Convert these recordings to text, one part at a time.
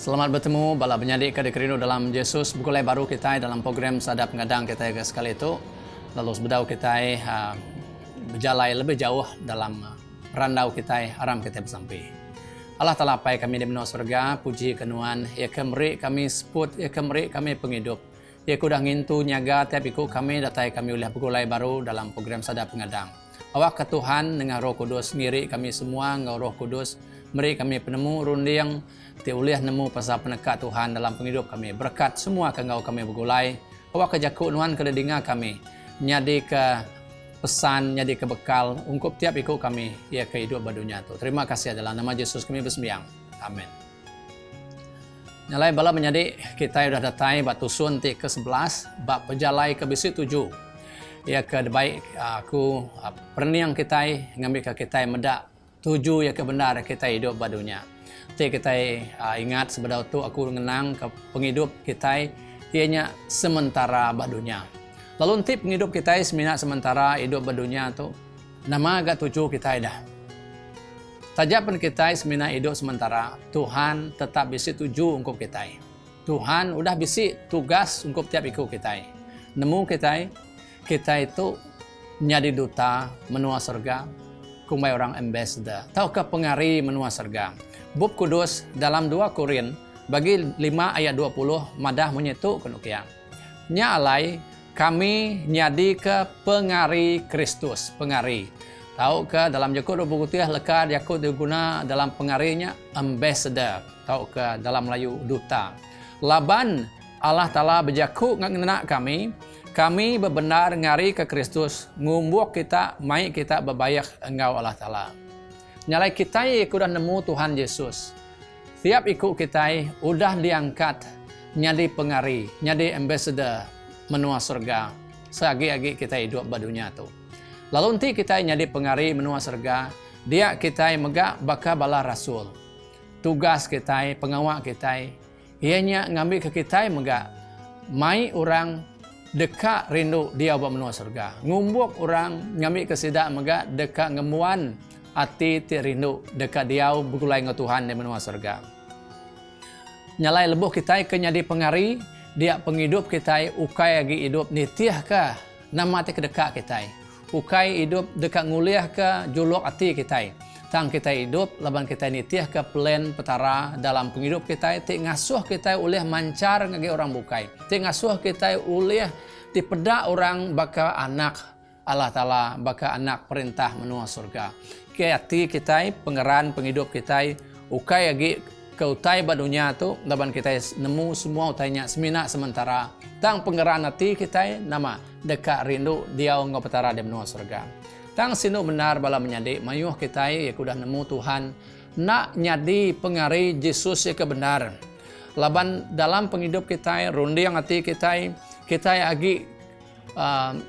Selamat bertemu bala penyadik kada kerindu dalam Yesus. Bukulai baru kita dalam program Sadap Ngadang kita sekali itu. Lalu sebedau kita berjalan lebih jauh dalam randau kita aram kita bersampai. Allah Ta'ala pai kami di benua surga, puji kenuan, ya kemeri kami sebut, ya kemeri kami penghidup. Ya kudah ngintu nyaga tiap ikut kami datai kami oleh bukulai baru dalam program Sadap Ngadang. Awak ke Tuhan dengan Roh Kudus ngiri kami semua ngau Roh Kudus. Meri kami penemu rundiang ti ulih nemu pasal penekat Tuhan dalam penghidup kami. Berkat semua ke ngau kami bergulai. Awak ke jaku nuan ke dengar kami. Nyadi ke pesan, nyadi ke bekal ungkup tiap ikut kami ya ke hidup badunya tu. Terima kasih adalah nama Yesus kami bersembahyang. Amin. Nyalai bala menyadi kita sudah datai batu sun ti ke-11 bab pejalai ke bisi 7. Ya ke baik aku perniang kita ngambil ke kita medak 7 ya kebenar kita hidup badunya. Ti kita ingat sebelum tu aku mengenang ke penghidup kita ianya sementara badunya. Lalu tip penghidup kita semina sementara hidup badunya tu nama agak 7 kita dah. Tajapan kita semina hidup sementara Tuhan tetap bisi 7 untuk kita. Tuhan udah bisi tugas untuk tiap ikut kita. Nemu kita itu nyadi duta menua surga. Kumbai orang ambassador. Tahukah pengari menua surga. Bab Kudus dalam 2 Korin bagi 5 ayat 20 madah menyetu kenukian. Nya alai kami nyadi ke pengari Kristus. Pengari. Tahukah dalam Yakub 20 kutiah lekat Yakub diguna dalam pengarinya ambassador. Tahukah dalam Melayu duta. Laban Allah Ta'ala berjaku ngenak kami bebenar ngari ke Kristus, ngumbuk kita, mai kita berbayak engkau Allah Ta'ala. Nyalai kita udah nemu Tuhan Yesus. Tiap ikut kita udah diangkat, nyadi pengari, nyadi ambassador menua surga. Seagi-agi kita hidup badunya tu. Lalu nanti kita nyadi pengari menua surga, dia kita megak baka bala rasul. Tugas kita, pengawal kita, ianya ngambil ke kita megak, mai orang dekat rindu dia buat menua surga. Ngumbuk orang ngambil kesidak megak dekat ngemuan hati ti rindu dekat dia bergulai dengan Tuhan di menua surga. Nyalai lebuh kita ke nyadi pengari, dia penghidup kita ukai lagi hidup nitiah ke nama ti kedekat kita. Ukai hidup dekat nguliah ke juluk hati kita. Tang kita hidup, laban kita nitiah ke plan petara dalam penghidup kita, ti ngasuh kita oleh mancar ngagi orang bukai. Ti ngasuh kita oleh dipedak orang baka anak Allah Ta'ala, baka anak perintah menua surga. Ke hati kita, pengeran penghidup kita, ukai lagi ke utai badunya tu, laban kita nemu semua utainya semina sementara. Tang pengeran hati kita, nama dekat rindu dia ngau petara di menua surga. Tang sinu benar bala menyadi mayuh kita ya kudah nemu Tuhan nak nyadi pengari Yesus ya kebenar. Laban dalam penghidup kita rundiang hati kita agi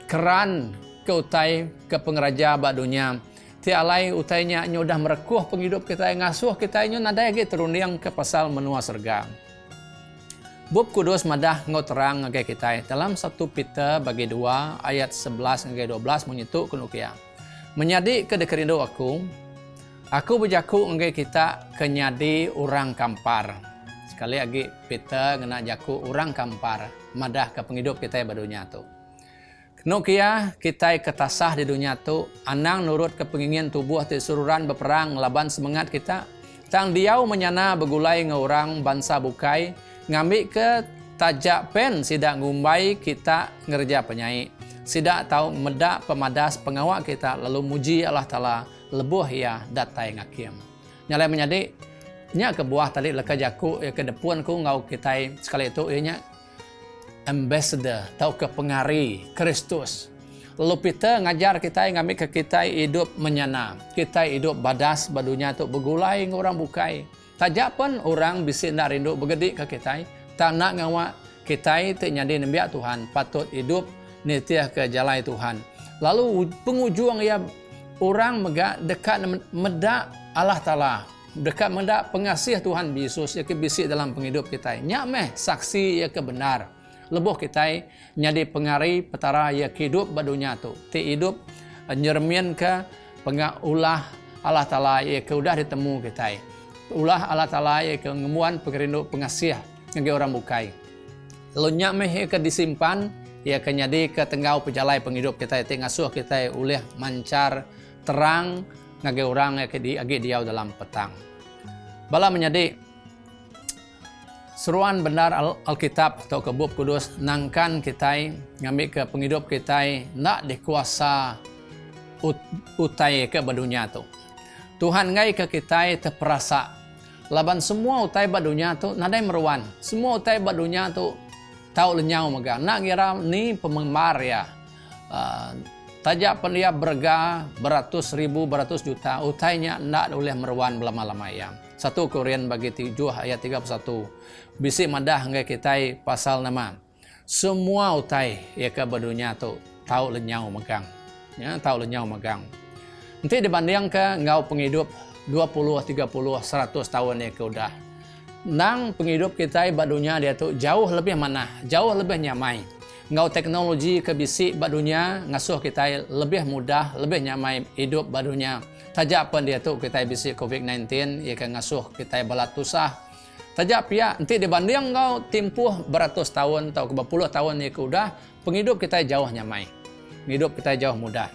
keran ke utai ke pengeraja badunya. Ti alai utainya udah merekuh penghidup kita ngasuh kita nada agi terundiang ke pasal menua surga. Bab Kudus madah ngau terang ngage kita dalam 1 Peter bagi 2 ayat 11 ngage 12 menyetu kunukia. Menyadi ke dekerindu aku berjaku ngge kita kenyadi orang kampar. Sekali lagi Peter ngena jaku orang kampar. Madah ke penghidup kita badunya tu. Kenukia kita ketasah di dunia tu. Anang nurut ke pengingin tubuh ti sururan berperang laban semangat kita. Tang diau menyana begulai ngorang bangsa bukai. Ngambil ke tajak pen sidak ngumbai kita ngerja penyai. Sidak tahu medak pemadas pengawal kita lalu muji Allah Ta'ala lebuh ya datai ngakim. Nyalai menyadi nya ke buah tali leka jaku ya ke depan ku ngau kita sekali itu ianya ambassador tahu ke pengari Kristus. Lalu Peter ngajar kita ngambil ke kita hidup menyana. Kita hidup badas badunya tu bergulai orang bukai. Tajak pun orang bisi nak rindu bergedik ke kita. Tak nak ngawak kita tu nyadi nembiak Tuhan patut hidup nitiah ke jalan Tuhan. Lalu pengujung ya orang megak dekat medak Allah Ta'ala. Dekat medak pengasih Tuhan Yesus ya ke bisi dalam penghidup kita. Nyak meh saksi ya ke benar. Lebuh kita nyadi pengari petara ya hidup badunya tu. Ti hidup nyermin ke pengulah Allah Ta'ala ya ke udah ditemu kita. ulah Allah Ta'ala ia ke ngemuan pengerindu pengasih ngagi orang bukai. Lalu nyak meh ke disimpan ia ke nyadi ke tenggau pejalai penghidup kita itu ngasuh kita ulih mancar terang ngagi orang ia ke agi diau dalam petang. Bala menjadi seruan benar Alkitab atau kebub kudus nangkan kita ngambil ke penghidup kita nak dikuasa utai ke badunya tu. Tuhan ngai ke kita terperasa laban semua utai badunya tu nadai meruan. Semua utai badunya tu tahu lenyau mega. Nak ngira ni pemengmar ya. Tajak pendia berga beratus ribu, beratus juta. Utainya nak boleh meruan belama-lama yang. 1 Korintus bagi 7 ayat 31. Bisi madah ngai kita pasal nama. Semua utai ya ke badunya tu tahu lenyau megang. Ya, tahu lenyau megang. Nanti dibanding ke ngau penghidup 20, 30, 100 tahun ya ke udah. Nang penghidup kita badunya dia tu jauh lebih mana, jauh lebih nyamai. Ngau teknologi ke bisi badunya ngasuh kita lebih mudah, lebih nyamai hidup badunya. Tajak pun dia tu kita bisi COVID-19 ya ke ngasuh kita balat tusah. Tajak pihak nanti dibanding ngau tempuh beratus tahun atau ke berpuluh tahun ya ke udah, penghidup kita jauh nyamai. Hidup kita jauh mudah.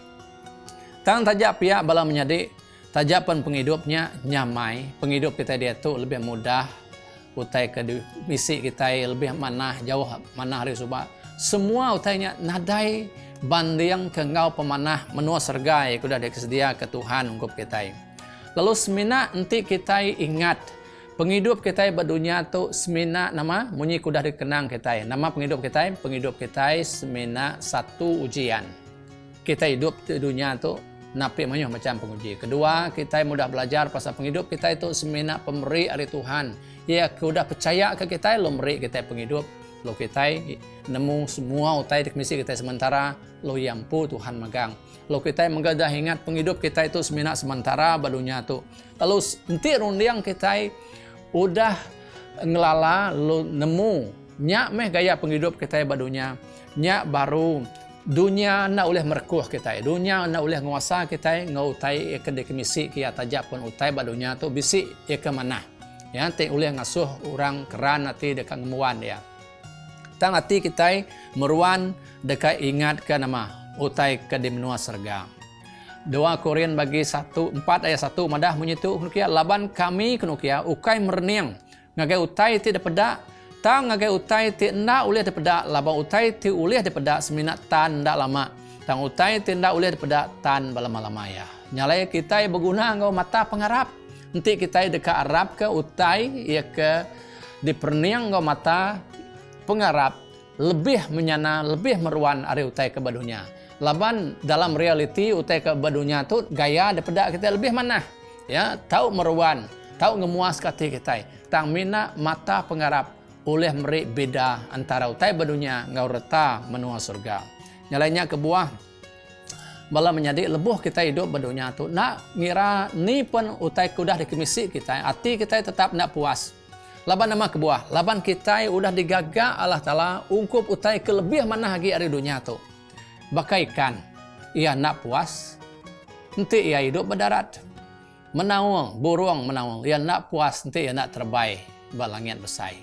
Tang tajak pihak bala menjadi tajapan penghidupnya nyamai, penghidup kita dia tu lebih mudah, utai ke misi kita lebih manah, jauh manah dari subah. Semua utainya nadai banding ke ngau pemanah menua serga yang sudah disedia ke Tuhan untuk kita. Lalu semina nanti kita ingat penghidup kita badunya tu semina nama munyi kudah dikenang kita. Nama penghidup kita semina satu ujian. Kita hidup di dunia tu napi menyuh macam penguji. Kedua, kita mudah belajar pasal penghidup kita itu semina pemberi dari Tuhan. Ya, sudah percaya ke kita lo memberi kita penghidup. Lo kita nemu semua utai di misi kita sementara lo yampu Tuhan megang. Lo kita menggadah ingat penghidup kita itu semina sementara badunya tu. Lalu nanti rundiang kita udah ngelala lo nemu nyak meh gaya penghidup kita badunya. Nyak baru dunia nak boleh merekuh kita, dunia nak boleh nguasa kita, ngau utai ke misi kia tajak pun utai badunya tu bisi ke mana, ya te boleh ngasuh orang keran nanti dekat ngemuan ya. Tang hati kita meruan dekat ingat ke nama utai ke di menua serga. 2 Korintus bagi 4 ayat 1 madah menyitu kunukia laban kami kunukia ukai merniang ngagai utai tidak pedak. Tang ngagai utai ti ndak ulih daripada labang utai ti ulih daripada seminat tan ndak lama. Tang utai ti ndak ulih daripada tan balama-lama ya. Nyalai kita berguna ngau mata pengarap. Nanti kita dekat Arab ke utai ya ke diperniang ngau mata pengarap lebih menyana lebih meruan ari utai ke badunya. Laban dalam realiti utai ke badunya tu gaya daripada kita lebih mana. Ya, tahu meruan, tahu ngemuas hati kita. Tang mina mata pengarap oleh meri beda antara utai badunya ngau reta menua surga. Nyalainya ke buah bala menjadi lebuh kita hidup badunya tu nak ngira ni pun utai kudah di kemisi kita hati kita tetap nak puas. Laban nama ke buah laban kita udah digagak Allah Ta'ala ungkup utai kelebih mana lagi dari dunia tu. Bakaikan ia nak puas nanti ia hidup berdarat menawang burung menawang ia nak puas nanti ia nak terbaik balangit besar.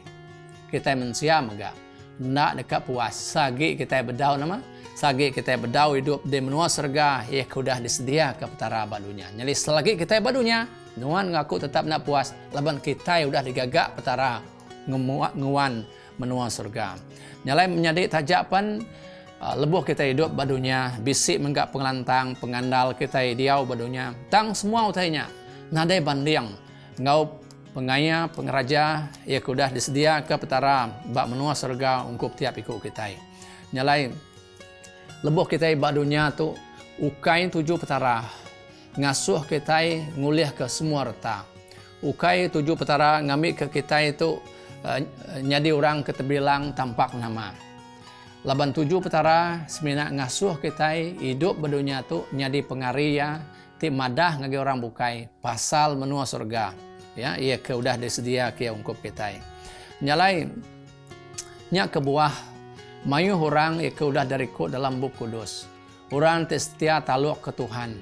Kita manusia mega nak dekat puas sagi kita berdau nama sagi kita berdau hidup di menua serga ia sudah disedia ke petara badunya. Jadi selagi kita badunya nuan ngaku tetap nak puas laban kita sudah digagak petara nguan menua surga. Nyalai menjadi tajapan lebuh kita hidup badunya bisik menggak pengelantang pengandal kita diau badunya tang semua utainya nadai banding ngau pengaya pengeraja ia sudah disedia ke petara bak menua surga ungkup tiap ikut kita. Nyalai lebuh kita badunya tu ukai 7 petara ngasuh kita ngulih ke semua reta. Ukai 7 petara ngambil ke kita itu nyadi orang ketebilang tampak nama. Laban 7 petara semina ngasuh kita hidup badunya tu nyadi pengaria ti madah ngagi orang bukai pasal menua surga. Ya, ia ke udah disedia ke ungkup kita. Nyalai nyak ke buah mayu orang ia ke udah dari kod dalam buku kudus. Orang setia taluk ke Tuhan.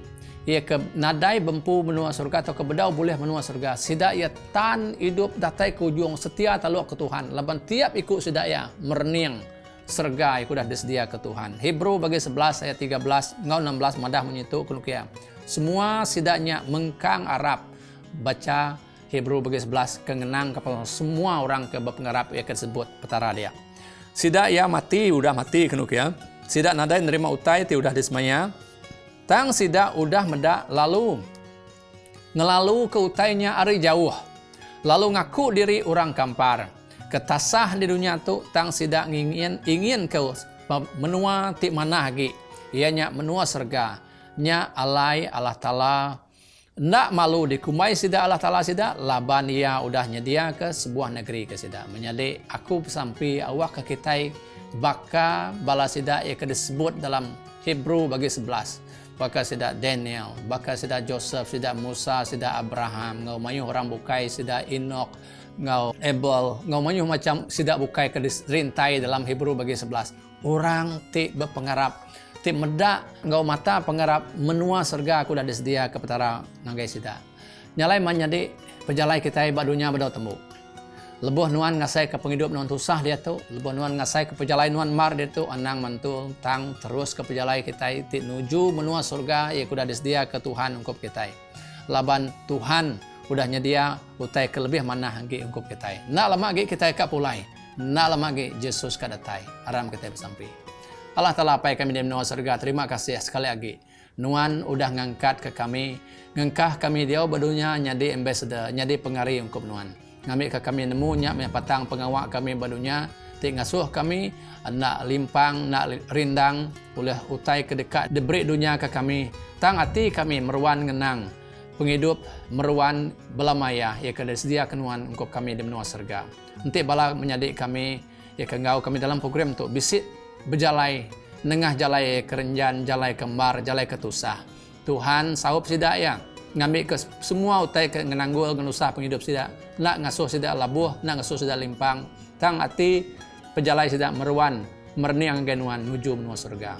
ia ke nadai bempu menua surga atau ke bedau boleh menua surga. Sida ia tan hidup datai ke ujung setia taluk ke Tuhan. Laban tiap ikut sida ia merniang surga yang sudah disedia ke Tuhan. Hebrew bagi 11 ayat 13 ngau 16 madah menyitu kunukia. Semua sidanya mengkang Arab. Baca Hebrew bagi 11 kengenang kepada semua orang ke berpengarap ia tersebut petara dia. Sida ia mati udah mati kunukia. Sida nadai nerima utai ti udah disemaya. Tang sida udah medak lalu ngelalu ke utainya ari jauh. Lalu ngaku diri orang kampar. Ketasah di dunia tu tang sida ingin ke menua ti mana lagi. Ianya menua surga. Nya alai Allah Ta'ala. Ndak malu dikumai sida Allah Ta'ala sida. Laban ia udah nyedia ke sebuah negeri ke sida. Menyadi aku sampai awak ke kitai. Baka bala sida ia disebut dalam Hebrew bagi 11. Baka sida Daniel, baka sida Joseph, sida Musa, sida Abraham, ngau mayuh orang bukai sida Enoch, ngau Abel, ngau mayuh macam sida bukai ke rintai dalam Hebrew bagi 11. Orang ti berpengarap, ti medak ngau mata pengarap menua surga aku dah disedia ke petara nanggai sida. Nyalai manyadi pejalai kita badunya badau temu. Lebuh nuan ngasai ke penghidup nuan tusah dia tu, lebuh nuan ngasai ke pejalai nuan mar dia tu, anang mantul tang terus ke pejalai kita ti nuju menua surga ia kuda disedia ke Tuhan ungkup kita. Laban Tuhan udah nyedia utai ke lebih mana lagi ungkup kita. Nak lama lagi kita ka pulai, nak lama lagi Yesus ka datai. Aram kita bersampai. Allah Ta'ala apa kami di menua surga. Terima kasih sekali lagi. Nuan udah ngangkat ke kami, ngengkah kami dia badunya nyadi ambassador, nyadi pengari ungkup nuan. Ngambil ke kami nemu nyak patang pengawak kami badunya ti ngasuh kami nak limpang nak rindang boleh utai ke dekat diberi dunia ke kami tang hati kami meruan ngenang penghidup meruan belamaya ia ke sedia kenuan ungkup kami di menua surga. Nanti bala menyadik kami ia ke ngau kami dalam program tu bisit berjalai nengah jalai kerenjan jalai kembar jalai ketusah. Tuhan saup sida ya ngambil ke semua utai ke ngenanggul ngenusah penghidup sida nak ngasuh sida labuh nak ngasuh sida limpang tang hati pejalai sida meruan merniang genuan nuju menua surga.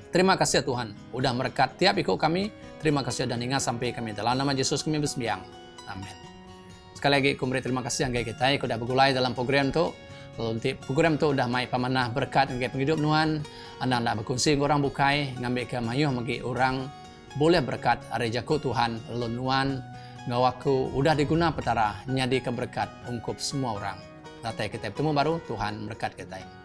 Terima kasih Tuhan udah merekat tiap ikut kami. Terima kasih dan ingat sampai kami dalam nama Yesus kami bersembahyang. Amin. Sekali lagi aku beri terima kasih anggai kita udah bergulai dalam program tu. Lalu program tu udah mai pamanah berkat anggai penghidup nuan anda nak berkongsi orang bukai ngambil ke mayuh bagi orang boleh berkat hari jaku Tuhan lenuan ngawaku udah diguna petara nyadi keberkat ungkup semua orang. Datai kita bertemu baru Tuhan berkat kita.